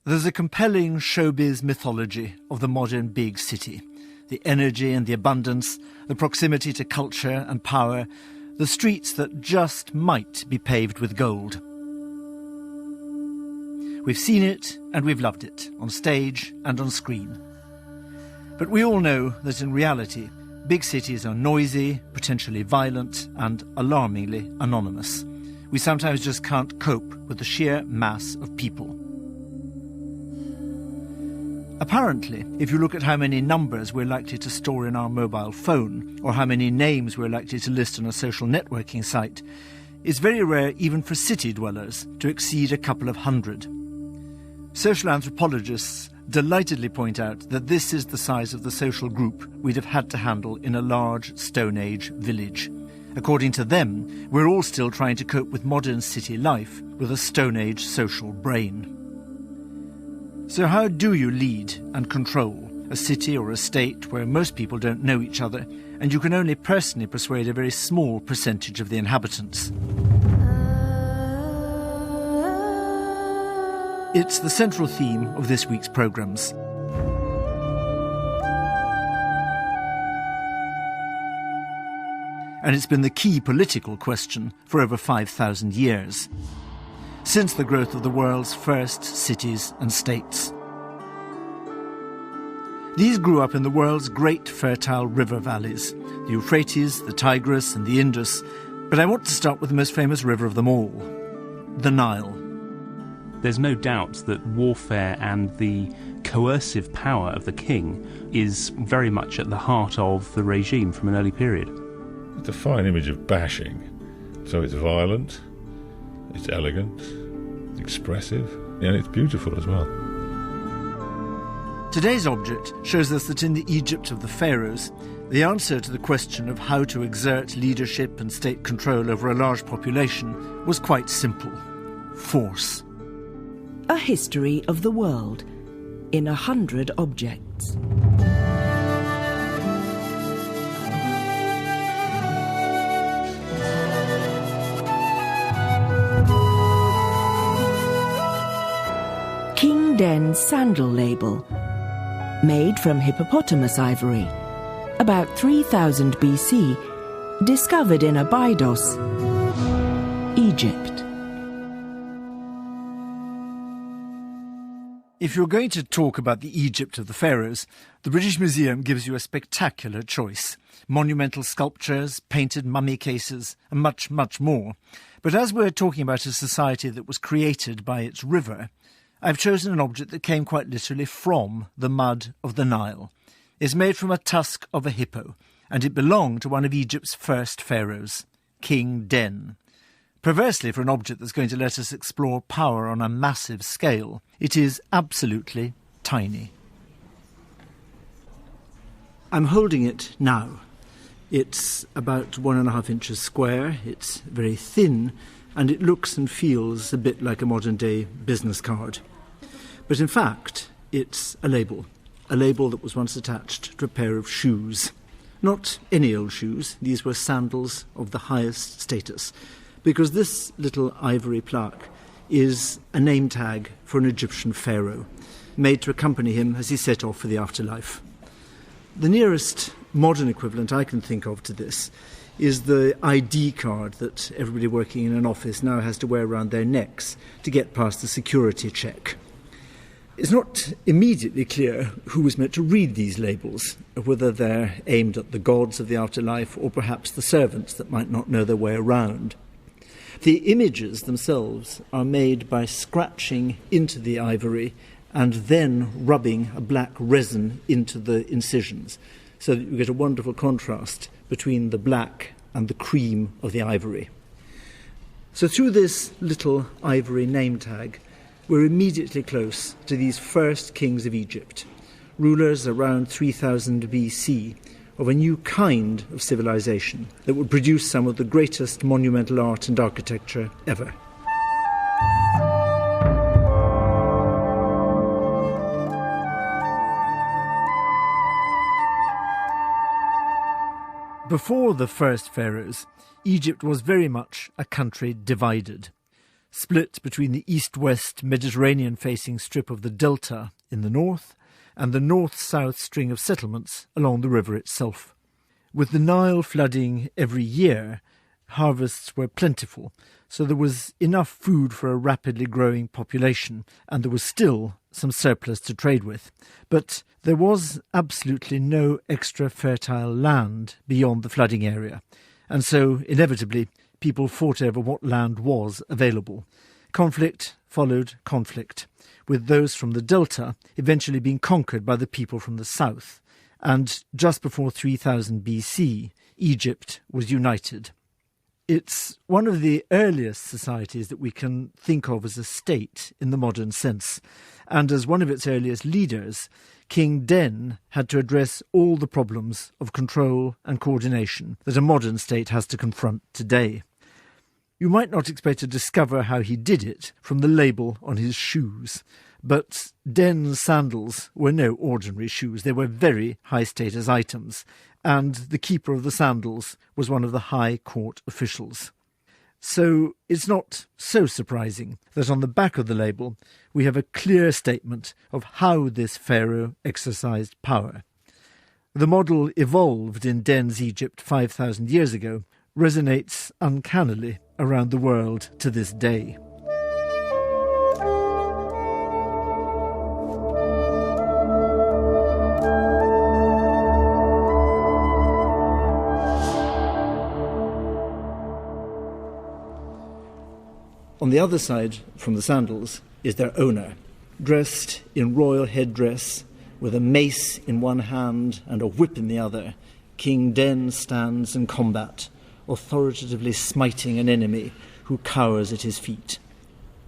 There's a compelling showbiz mythology of the modern big city. The energy and the abundance, the proximity to culture and power, the streets that just might be paved with gold. We've seen it and we've loved it, on stage and on screen. But we all know that in reality, big cities are noisy, potentially violent, and alarmingly anonymous. We sometimes just can't cope with the sheer mass of people. Apparently, if you look at how many numbers we're likely to store in our mobile phone, or how many names we're likely to list on a social networking site, it's very rare even for city dwellers to exceed a couple of hundred. Social anthropologists delightedly point out that this is the size of the social group we'd have had to handle in a large Stone Age village. According to them, we're all still trying to cope with modern city life with a Stone Age social brain. So how do you lead and control a city or a state where most people don't know each other and you can only personally persuade a very small percentage of the inhabitants? It's the central theme of this week's programmes. And it's been the key political question for over 5,000 years, since the growth of the world's first cities and states. These grew up in the world's great fertile river valleys, the Euphrates, the Tigris and the Indus, but I want to start with the most famous river of them all, the Nile. There's no doubt that warfare and the coercive power of the king is very much at the heart of the regime from an early period. It's a fine image of bashing. So it's violent, it's elegant, it's expressive, and it's beautiful as well. Today's object shows us that in the Egypt of the pharaohs, the answer to the question of how to exert leadership and state control over a large population was quite simple: force. A history of the world in 100 objects. King Den's Sandal label, made from hippopotamus ivory, about 3000 BC, discovered in Abydos, Egypt. If you're going to talk about the Egypt of the pharaohs, the British Museum gives you a spectacular choice. Monumental sculptures, painted mummy cases, and much, much more. But as we're talking about a society that was created by its river, I've chosen an object that came quite literally from the mud of the Nile. It's made from a tusk of a hippo, and it belonged to one of Egypt's first pharaohs, King Den. Perversely, for an object that's going to let us explore power on a massive scale, it is absolutely tiny. I'm holding it now. It's about 1.5 inches square, it's very thin, and it looks and feels a bit like a modern-day business card. But in fact, it's a label that was once attached to a pair of shoes. Not any old shoes, these were sandals of the highest status, because this little ivory plaque is a name tag for an Egyptian pharaoh, made to accompany him as he set off for the afterlife. The nearest modern equivalent I can think of to this is the ID card that everybody working in an office now has to wear around their necks to get past the security check. It's not immediately clear who was meant to read these labels, whether they're aimed at the gods of the afterlife or perhaps the servants that might not know their way around. The images themselves are made by scratching into the ivory and then rubbing a black resin into the incisions, so that you get a wonderful contrast between the black and the cream of the ivory. So through this little ivory name tag, we're immediately close to these first kings of Egypt, rulers around 3000 BC, of a new kind of civilization that would produce some of the greatest monumental art and architecture ever. Before the first pharaohs, Egypt was very much a country divided. split between the east-west Mediterranean-facing strip of the delta in the north and the north-south string of settlements along the river itself. With the Nile flooding every year, harvests were plentiful, so there was enough food for a rapidly growing population, and there was still some surplus to trade with. But there was absolutely no extra fertile land beyond the flooding area, and so inevitably people fought over what land was available. Conflict followed conflict, with those from the delta eventually being conquered by the people from the south, and just before 3000 BC, Egypt was united. It's one of the earliest societies that we can think of as a state in the modern sense, and as one of its earliest leaders, King Den had to address all the problems of control and coordination that a modern state has to confront today. You might not expect to discover how he did it from the label on his shoes, but Den's sandals were no ordinary shoes. They were very high-status items, and the keeper of the sandals was one of the high court officials. So it's not so surprising that on the back of the label we have a clear statement of how this pharaoh exercised power. The model evolved in Den's Egypt 5,000 years ago resonates uncannily around the world to this day. On the other side from the sandals is their owner, dressed in royal headdress, with a mace in one hand and a whip in the other. King Den stands in combat, authoritatively smiting an enemy who cowers at his feet.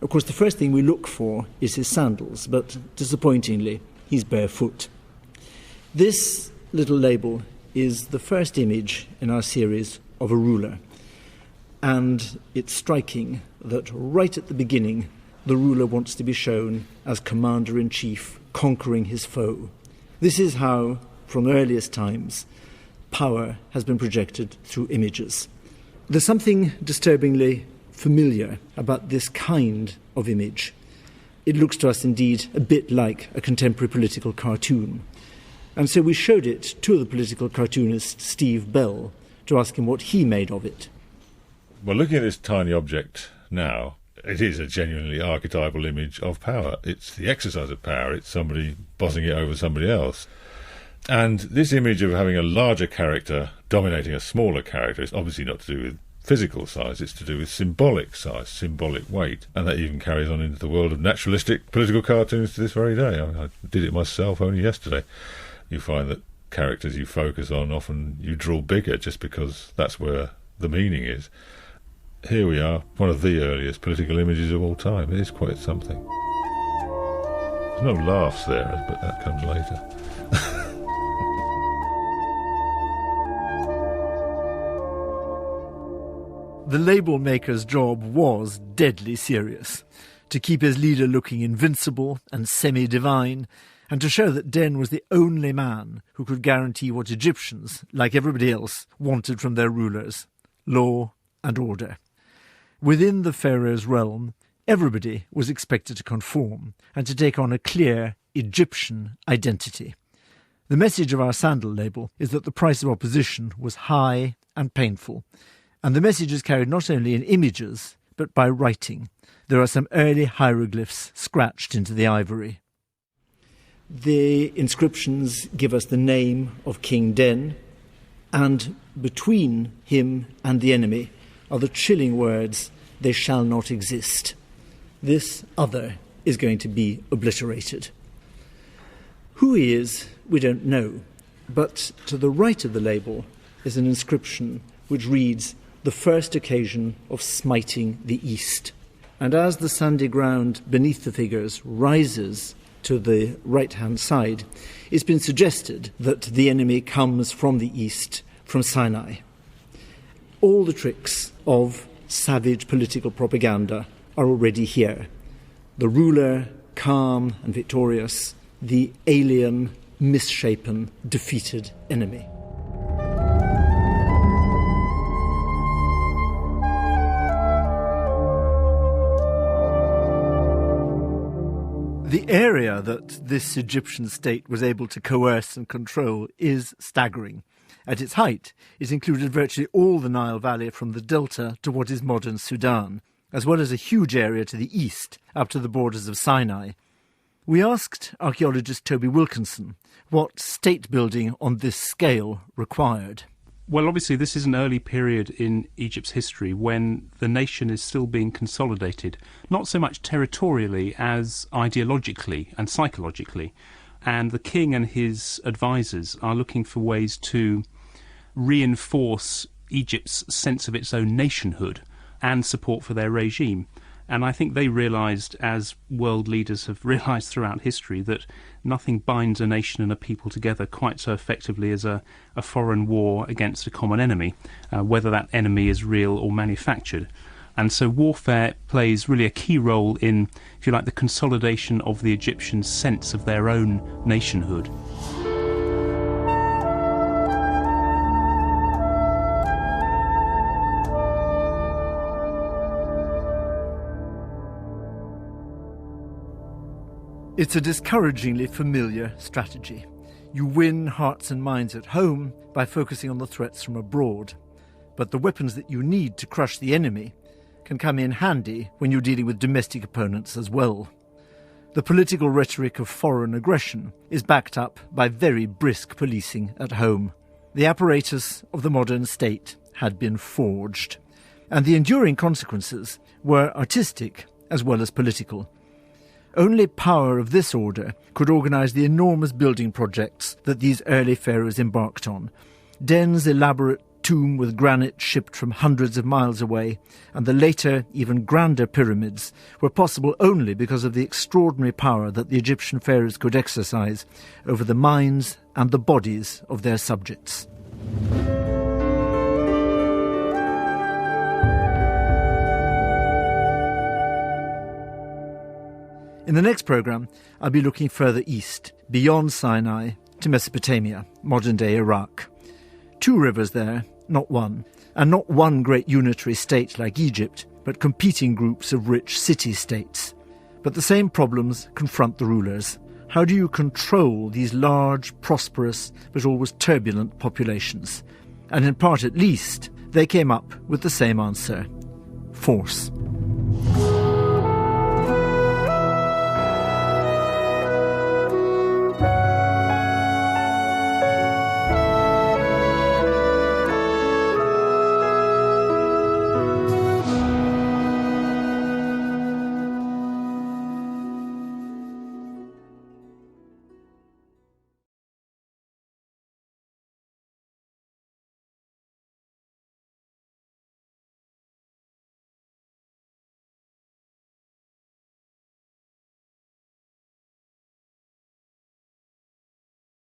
Of course, the first thing we look for is his sandals, but disappointingly, he's barefoot. This little label is the first image in our series of a ruler. And it's striking that right at the beginning, the ruler wants to be shown as commander-in-chief, conquering his foe. This is how, from the earliest times, power has been projected through images. There's something disturbingly familiar about this kind of image. It looks to us indeed a bit like a contemporary political cartoon. And so we showed it to the political cartoonist Steve Bell to ask him what he made of it. Well, looking at this tiny object now, it is a genuinely archetypal image of power. It's the exercise of power. It's somebody bossing it over somebody else. And this image of having a larger character dominating a smaller character is obviously not to do with physical size, it's to do with symbolic size, symbolic weight. And that even carries on into the world of naturalistic political cartoons to this very day. I did it myself only yesterday. You find that characters you focus on, often you draw bigger just because that's where the meaning is. Here we are, one of the earliest political images of all time. It is quite something. There's no laughs there, but that comes later. The label maker's job was deadly serious, to keep his leader looking invincible and semi-divine, and to show that Den was the only man who could guarantee what Egyptians, like everybody else, wanted from their rulers: law and order. Within the pharaoh's realm, everybody was expected to conform and to take on a clear Egyptian identity. The message of our sandal label is that the price of opposition was high and painful, and the message is carried not only in images, but by writing. There are some early hieroglyphs scratched into the ivory. The inscriptions give us the name of King Den, and between him and the enemy are the chilling words, "They shall not exist." This other is going to be obliterated. Who he is, we don't know, but to the right of the label is an inscription which reads, "The first occasion of smiting the east." And as the sandy ground beneath the figures rises to the right-hand side, it's been suggested that the enemy comes from the east, from Sinai. All the tricks of savage political propaganda are already here. The ruler, calm and victorious, the alien, misshapen, defeated enemy. The area that this Egyptian state was able to coerce and control is staggering. At its height, it included virtually all the Nile Valley from the delta to what is modern Sudan, as well as a huge area to the east, up to the borders of Sinai. We asked archaeologist Toby Wilkinson what state building on this scale required. Well, obviously, this is an early period in Egypt's history when the nation is still being consolidated, not so much territorially as ideologically and psychologically. And the king and his advisors are looking for ways to reinforce Egypt's sense of its own nationhood and support for their regime. And I think they realised, as world leaders have realised throughout history, that nothing binds a nation and a people together quite so effectively as a foreign war against a common enemy, whether that enemy is real or manufactured. And so warfare plays really a key role in, if you like, the consolidation of the Egyptians' sense of their own nationhood. It's a discouragingly familiar strategy. You win hearts and minds at home by focusing on the threats from abroad. But the weapons that you need to crush the enemy can come in handy when you're dealing with domestic opponents as well. The political rhetoric of foreign aggression is backed up by very brisk policing at home. The apparatus of the modern state had been forged, and the enduring consequences were artistic as well as political. Only power of this order could organise the enormous building projects that these early pharaohs embarked on. Den's elaborate tomb with granite shipped from hundreds of miles away, and the later, even grander pyramids were possible only because of the extraordinary power that the Egyptian pharaohs could exercise over the minds and the bodies of their subjects. In the next programme, I'll be looking further east, beyond Sinai, to Mesopotamia, modern-day Iraq. 2 rivers there, not one, and not one great unitary state like Egypt, but competing groups of rich city-states. But the same problems confront the rulers. How do you control these large, prosperous, but always turbulent populations? And in part at least, they came up with the same answer: force.